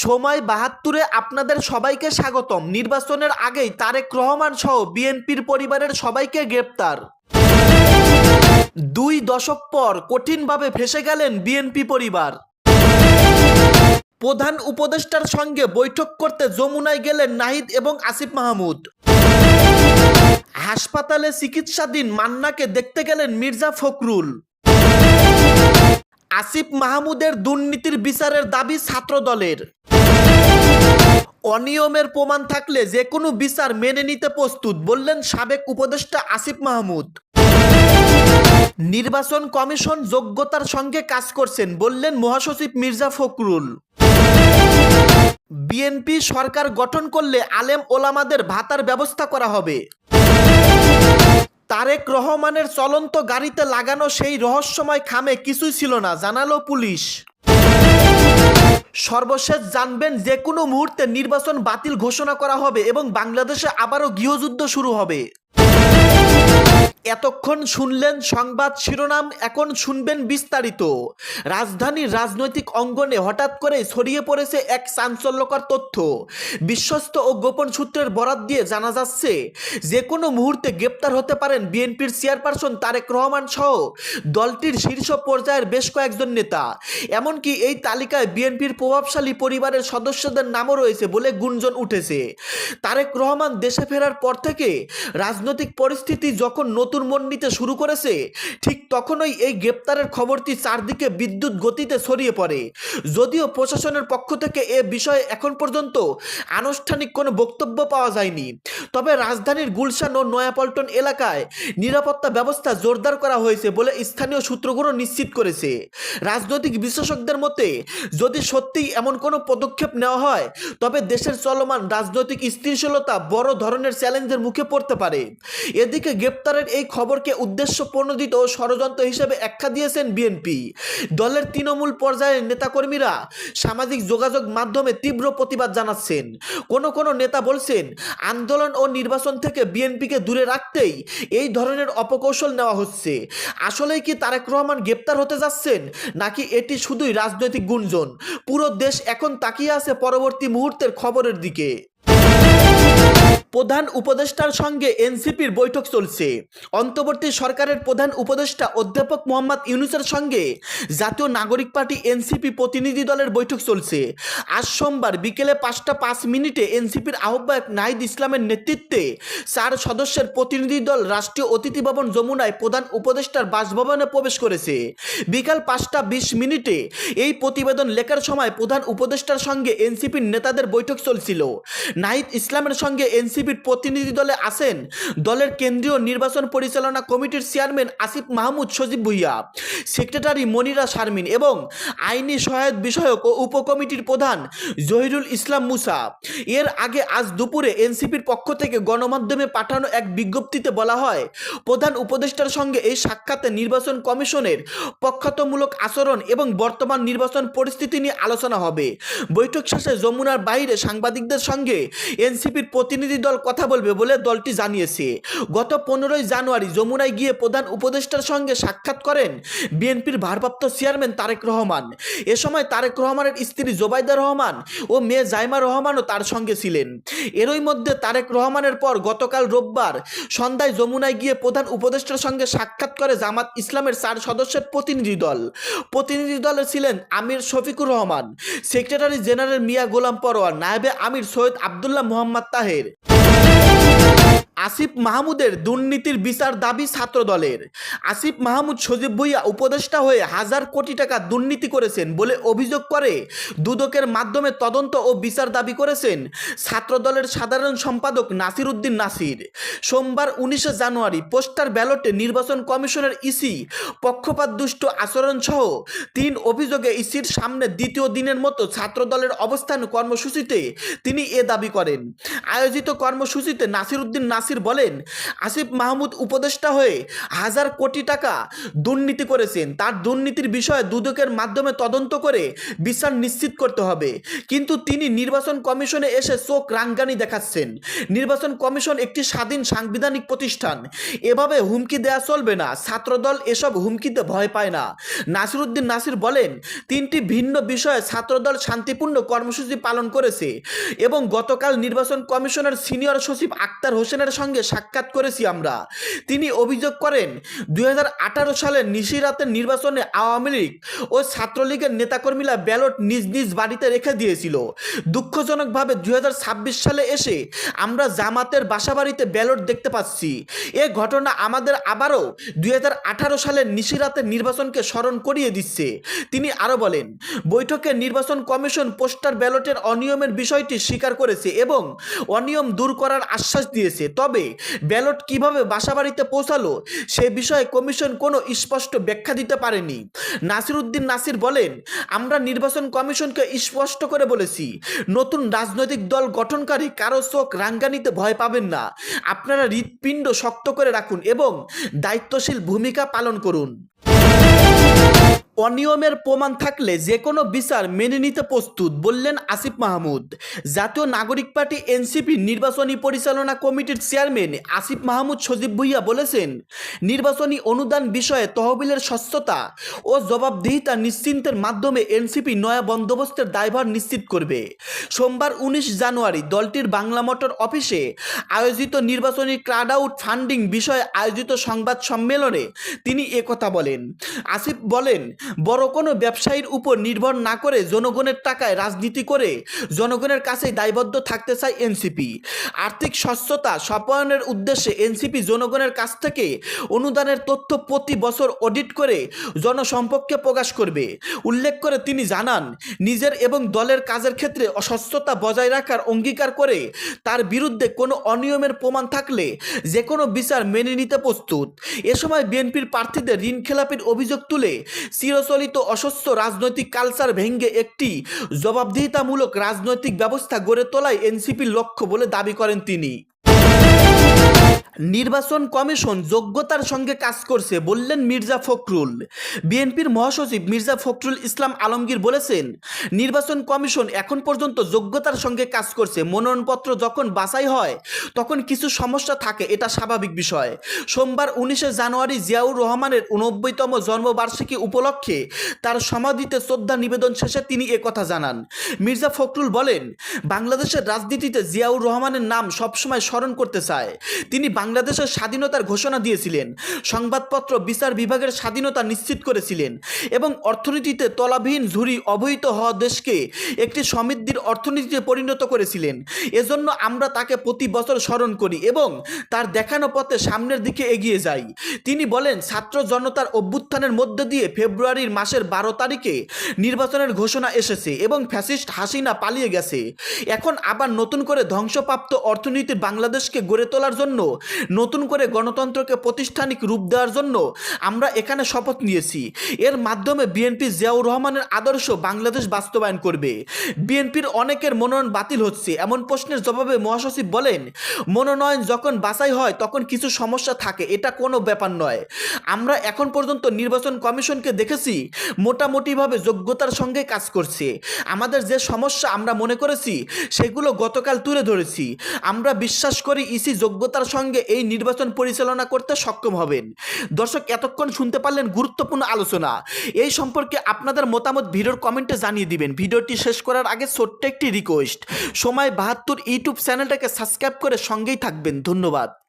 সময় ৭২-এ আপনাদের সবাইকে স্বাগতম। নির্বাচনের আগেই তারেক রহমান সহ বিএনপির পরিবারের সবাইকে গ্রেপ্তার। ২ দশক পর কঠিনভাবে ফেঁসে গেলেন বিএনপি পরিবার। প্রধান উপদেষ্টার সঙ্গে বৈঠক করতে যমুনায় গেলেন নাহিদ এবং আসিফ মাহমুদ। হাসপাতালে চিকিৎসাধীন মান্নাকে দেখতে গেলেন মির্জা ফখরুল। আসিফ মাহমুদের দুর্নীতির বিচারের দাবি ছাত্রদলের। অনিয়মের প্রমাণ থাকলে যে কোনো বিচার মেনে নিতে প্রস্তুত বললেন সাবেক উপদেষ্টা আসিফ মাহমুদ। নির্বাচন কমিশন যোগ্যতার সঙ্গে কাজ করছেন বললেন মহাসচিব মির্জা ফখরুল। বিএনপি সরকার গঠন করলে আলেম ওলামাদের ভাতার ব্যবস্থা করা হবে। তারেক রহমানের চলন্ত গাড়িতে লাগানো সেই রহস্যময় খামে কিছুই ছিল না, জানালো পুলিশ। সর্বশেষ জানবেন যে কোনো মুহূর্তে নির্বাচন বাতিল ঘোষণা করা হবে এবং বাংলাদেশে আবারও গৃহযুদ্ধ শুরু হবে। এতক্ষণ শুনলেন সংবাদ শিরোনাম, এখন শুনবেন বিস্তারিত। রাজধানীর রাজনৈতিক অঙ্গনে হঠাৎ করে ছড়িয়ে পড়েছে এক চাঞ্চল্যকর তথ্য। বিশ্বস্ত ও গোপন সূত্রের বরাত দিয়ে জানা যাচ্ছে যে কোনো মুহূর্তে গ্রেপ্তার হতে পারেন বিএনপির চেয়ারপারসন তারেক রহমান সহ দলটির শীর্ষ পর্যায়ের বেশ কয়েকজন নেতা। এমনকি এই তালিকায় বিএনপির প্রভাবশালী পরিবারের সদস্যদের নামও রয়েছে বলে গুঞ্জন উঠেছে। তারেক রহমান দেশে ফেরার পর থেকে রাজনৈতিক পরিস্থিতি যখন নতুন মোড় নিতে শুরু করেছে, ঠিক তখনই এই গ্রেপ্তারের খবরটি চারদিকে বিদ্যুৎ গতিতে ছড়িয়ে পড়ে। যদিও প্রশাসনের পক্ষ থেকে এ বিষয়ে এখন পর্যন্ত আনুষ্ঠানিক কোনো বক্তব্য পাওয়া যায়নি, তবে রাজধানীর গুলশান ও নয়াপল্টন এলাকায় নিরাপত্তা ব্যবস্থা জোরদার করা হয়েছে বলে স্থানীয় সূত্রগুলো নিশ্চিত করেছে। রাজনৈতিক বিশেষজ্ঞদের মতে, যদি সত্যিই এমন কোনো পদক্ষেপ নেওয়া হয় তবে দেশের চলমান রাজনৈতিক স্থিতিশীলতা বড় ধরনের চ্যালেঞ্জের মুখে পড়তে পারে। এদিকে গ্রেপ্তারের এই খবরকে উদ্দেশ্য প্রণোদিত ও ষড়যন্ত্র হিসেবে আখ্যা দিয়েছেন বিএনপি। দলের তৃণমূল পর্যায়ের নেতাকর্মীরা সামাজিক যোগাযোগ মাধ্যমে তীব্র প্রতিবাদ জানাচ্ছেন। কোনো নেতা বলছেন, আন্দোলন ও নির্বাচন থেকে বিএনপিকে দূরে রাখতেই এই ধরনের অপকৌশল নেওয়া হচ্ছে। আসলেই কি তারেক রহমান গ্রেপ্তার হতে যাচ্ছেন, নাকি এটি শুধুই রাজনৈতিক গুঞ্জন? পুরো দেশ এখন তাকিয়ে আছে পরবর্তী মুহূর্তের খবরের দিকে। প্রধান উপদেষ্টার সঙ্গে এনসিপির বৈঠক চলছে। অন্তর্বর্তী সরকারের প্রধান উপদেষ্টা অধ্যাপক মোহাম্মদ ইউনূসের সঙ্গে জাতীয় নাগরিক পার্টি এনসিপি প্রতিনিধি দলের বৈঠক চলছে। আজ সোমবার বিকেলে 5টা 5 মিনিটে এনসিপির আহ্বায়ক নাহিদ ইসলামের নেতৃত্বে 4 সদস্যের প্রতিনিধি দল রাষ্ট্রীয় অতিথি ভবন যমুনায় প্রধান উপদেষ্টার বাসভবনে প্রবেশ করেছে। বিকাল 5টা 20 মিনিটে এই প্রতিবেদন লেখার সময় প্রধান উপদেষ্টার সঙ্গে এনসিপির নেতাদের বৈঠক চলছিল। নাহিদ ইসলামের সঙ্গে এনসিপির প্রতিনিধি দলে আছেন দলের কেন্দ্রীয় নির্বাচন পরিচালনা কমিটির চেয়ারম্যান আসিফ মাহমুদ সজীব ভুইয়া, সেক্রেটারি মনিরা শারমিন এবং আইনি সহায়ক বিষয়ক ও উপকমিটির প্রধান জহিরুল ইসলাম মুসা। এর আগে আজ দুপুরে এনসিপির পক্ষ থেকে গণমাধ্যমে পাঠানো এক বিজ্ঞপ্তিতে বলা হয়, প্রধান উপদেষ্টার সঙ্গে এই সাক্ষাতে নির্বাচন কমিশনের পক্ষাঘাতমূলক আচরণ এবং বর্তমান নির্বাচন পরিস্থিতি নিয়ে আলোচনা হবে। বৈঠক শেষে যমুনার বাইরে সাংবাদিকদের সঙ্গে এনসিপির প্রতিনিধি দল কথা বলবে বলে দলটি জানিয়েছে। গত 15ই জানুয়ারি যমুনায় গিয়ে প্রধান উপদেষ্টার সঙ্গে সাক্ষাৎ করেন বিএনপির ভারপ্রাপ্ত চেয়ারম্যান তারেক রহমান। এ সময় তারেক রহমানের স্ত্রী জোবাইদা রহমান ও মেয়ে জাইমা রহমানও তার সঙ্গে ছিলেন। এরই মধ্যে তারেক রহমানের পর গতকাল রোববার সন্ধ্যায় যমুনায় গিয়ে প্রধান উপদেষ্টার সঙ্গে সাক্ষাৎ করে জামাত ইসলামের 4 সদস্যের প্রতিনিধি দল। প্রতিনিধি দলে ছিলেন আমির শফিকুর রহমান, সেক্রেটারি জেনারেল মিয়া গোলাম পরোয়ার, নায়েবে আমির সৈয়দ আবদুল্লাহ মোহাম্মদ তাহের। আসিফ মাহমুদের দুর্নীতির বিচার দাবি ছাত্রদলের। আসিফ মাহমুদ সজীব ভুইয়া উপদেষ্টা হয়ে হাজার কোটি টাকা দুর্নীতি করেছেন বলে অভিযোগ করে দুদকের মাধ্যমে তদন্ত ও বিচার দাবি করেছেন ছাত্রদলের সাধারণ সম্পাদক নাসির উদ্দিন নাসির। সোমবার 19শে জানুয়ারি পোস্টার ব্যালটে নির্বাচন কমিশনের ইসি পক্ষপাতদুষ্ট আচরণ সহ 3 অভিযোগে ইসির সামনে দ্বিতীয় দিনের মতো ছাত্রদলের অবস্থান কর্মসূচিতে তিনি এ দাবি করেন। আয়োজিত কর্মসূচিতে নাসির উদ্দিন নাসির নাসির বলেন, আসিফ মাহমুদ উপদেষ্টা হয়ে হাজার কোটি টাকা দুর্নীতি করেছেন। তার দুর্নীতির বিষয়ে দুদকের মাধ্যমে তদন্ত করে বিচার নিশ্চিত করতে হবে। কিন্তু তিনি নির্বাচন কমিশনে এসে চোখ রাঙ্গানি দেখাচ্ছেন। নির্বাচন কমিশন একটি স্বাধীন সাংবিধানিক প্রতিষ্ঠান, এভাবে হুমকি দেওয়া চলবে না। ছাত্রদল এসব হুমকিতে ভয় পায় না। নাসিরউদ্দিন নাসির বলেন, 3টি ভিন্ন বিষয়ে ছাত্রদল শান্তিপূর্ণ কর্মসূচি পালন করেছে এবং গতকাল নির্বাচন কমিশনের সিনিয়র সচিব আক্তার হোসেনের সঙ্গে সাক্ষাৎ করেছি আমরা। তিনি অভিযোগ করেন, 2018 সালের নিশিরাতের নির্বাচনে আওয়ামী লীগ ও ছাত্রলীগের নেতাকর্মীরা ব্যালট নিজ নিজ বাড়িতে রেখে দিয়েছিল। দুঃখজনকভাবে 2026 সালে এসে আমরা জামাতের বাসাবাড়িতে ব্যালট দেখতে পাচ্ছি। এ ঘটনা আমাদের আবারও 2018 সালের নিশিরাতের নির্বাচনকে স্মরণ করিয়ে দিচ্ছে। তিনি আরও বলেন, বৈঠকে নির্বাচন কমিশন পোস্টাল ব্যালটের অনিয়মের বিষয়টি স্বীকার করেছে এবং অনিয়ম দূর করার আশ্বাস দিয়েছে। তবে ব্যালট কিভাবে বাসাবাড়িতে পৌঁছালো সে বিষয়ে কমিশন কোনো স্পষ্ট ব্যাখ্যা দিতে পারেনি। নাসিরউদ্দিন নাসির বলেন, আমরা নির্বাচন কমিশনকে স্পষ্ট করে বলেছি, নতুন রাজনৈতিক দল গঠনকারী কারো চোখ রাঙ্গানিতে ভয় পাবেন না। আপনারা হৃৎপিণ্ড শক্ত করে রাখুন এবং দায়িত্বশীল ভূমিকা পালন করুন। অনিয়মের প্রমাণ থাকলে যে কোনো বিচার মেনে নিতে প্রস্তুত, বললেন আসিফ মাহমুদ। জাতীয় নাগরিক পার্টি এনসিপি নির্বাচনী পরিচালনা কমিটির চেয়ারম্যান আসিফ মাহমুদ সজীব ভুইয়া বলেছেন, নির্বাচনী অনুদান বিষয়ে তহবিলের স্বচ্ছতা ও জবাবদিহিতা নিশ্চিন্তের মাধ্যমে এনসিপি নয়া বন্দোবস্তের দায়ভার নিশ্চিত করবে। সোমবার 19 জানুয়ারি দলটির বাংলা মোটর অফিসে আয়োজিত নির্বাচনী ক্রাউড আউট ফান্ডিং বিষয়ে আয়োজিত সংবাদ সম্মেলনে তিনি একথা বলেন। আসিফ বলেন, বড় কোনো ব্যবসায়ীর উপর নির্ভর না করে জনগণের টাকায় রাজনীতি করে জনগণের কাছেই দায়বদ্ধ থাকতে চায় এনসিপি। আর্থিক স্বচ্ছতা সপায়নের উদ্দেশ্যে এনসিপি জনগণের কাছ থেকে অনুদানের তথ্য প্রতি বছর অডিট করে জনসম্পর্কে প্রকাশ করবে। উল্লেখ করে তিনি জানান, নিজের এবং দলের কাজের ক্ষেত্রে অস্বচ্ছতা বজায় রাখার অঙ্গীকার করে তার বিরুদ্ধে কোনো অনিয়মের প্রমাণ থাকলে যে কোনো বিচার মেনে নিতে প্রস্তুত। এ সময় বিএনপির প্রার্থীদের ঋণ খেলাপির অভিযোগ তুলে চিরচলিত অস্বচ্ছ রাজনৈতিক কালচার ভেঙে একটি জবাবদিহিতামূলক রাজনৈতিক ব্যবস্থা গড়ে তোলাই এনসিপির লক্ষ্য বলে দাবি করেন তিনি। নির্বাচন কমিশন যোগ্যতার সঙ্গে কাজ করছে, বললেন মির্জা ফখরুল। বিএনপির মহাসচিব মির্জা ফখরুল ইসলাম আলমগীর বলেছেন, নির্বাচন কমিশন এখন পর্যন্ত যোগ্যতার সঙ্গে কাজ করছে। মনোনয়নপত্র যখন বাছাই হয় তখন কিছু সমস্যা থাকে, এটা স্বাভাবিক বিষয়। সোমবার 19 জানুয়ারি জিয়াউর রহমানের 89তম জন্মবার্ষিকী উপলক্ষে তার সমাধিতে শ্রদ্ধা নিবেদন শেষে তিনি একথা জানান। মির্জা ফখরুল বলেন, বাংলাদেশের রাজনীতিতে জিয়াউর রহমানের নাম সবসময় স্মরণ করতে চায়। তিনি বাংলাদেশের স্বাধীনতার ঘোষণা দিয়েছিলেন, সংবাদপত্র বিচার বিভাগের স্বাধীনতা নিশ্চিত করেছিলেন এবং অর্থনীতিতে তলাবিহীন ঝুরি অবহিত হওয়া দেশকে একটি সমৃদ্ধির অর্থনীতিতে পরিণত করেছিলেন। এজন্য আমরা তাকে প্রতি বছর স্মরণ করি এবং তার দেখানো পথে সামনের দিকে এগিয়ে যাই। তিনি বলেন, ছাত্র জনতার অভ্যুত্থানের মধ্য দিয়ে ফেব্রুয়ারির মাসের 12 তারিখে নির্বাচনের ঘোষণা এসেছে এবং ফ্যাসিস্ট হাসিনা পালিয়ে গেছে। এখন আবার নতুন করে ধ্বংসপ্রাপ্ত অর্থনীতির বাংলাদেশকে গড়ে তোলার জন্য, নতুন করে গণতন্ত্রকে প্রাতিষ্ঠানিক রূপ দেওয়ার জন্য আমরা এখানে শপথ নিয়েছি। এর মাধ্যমে বিএনপি জিয়াউর রহমানের আদর্শ বাংলাদেশ বাস্তবায়ন করবে। বিএনপির অনেকের মনোনয়ন বাতিল হচ্ছে, এমন প্রশ্নের জবাবে মহাসচিব বলেন, মনোনয়ন যখন বাছাই হয় তখন কিছু সমস্যা থাকে, এটা কোনো ব্যাপার নয়। আমরা এখন পর্যন্ত নির্বাচন কমিশনকে দেখেছি মোটামুটিভাবে যোগ্যতার সঙ্গে কাজ করছে। আমাদের যে সমস্যা আমরা মনে করেছি সেগুলো গতকাল তুলে ধরেছি। আমরা বিশ্বাস করি ইসি যোগ্যতার সঙ্গে এই নির্বাচন পরিচালনা করতে সক্ষম হবেন। দর্শক, এতক্ষণ শুনতে পারলেন গুরুত্বপূর্ণ আলোচনা। এই সম্পর্কে আপনাদের মতামত ভিডিওর কমেন্টে জানিয়ে দিবেন। ভিডিওটি শেষ করার আগে ছোট্ট একটি রিকোয়েস্ট, সময় 72 ইউটিউব চ্যানেলটাকে সাবস্ক্রাইব করে সঙ্গেই থাকবেন। ধন্যবাদ।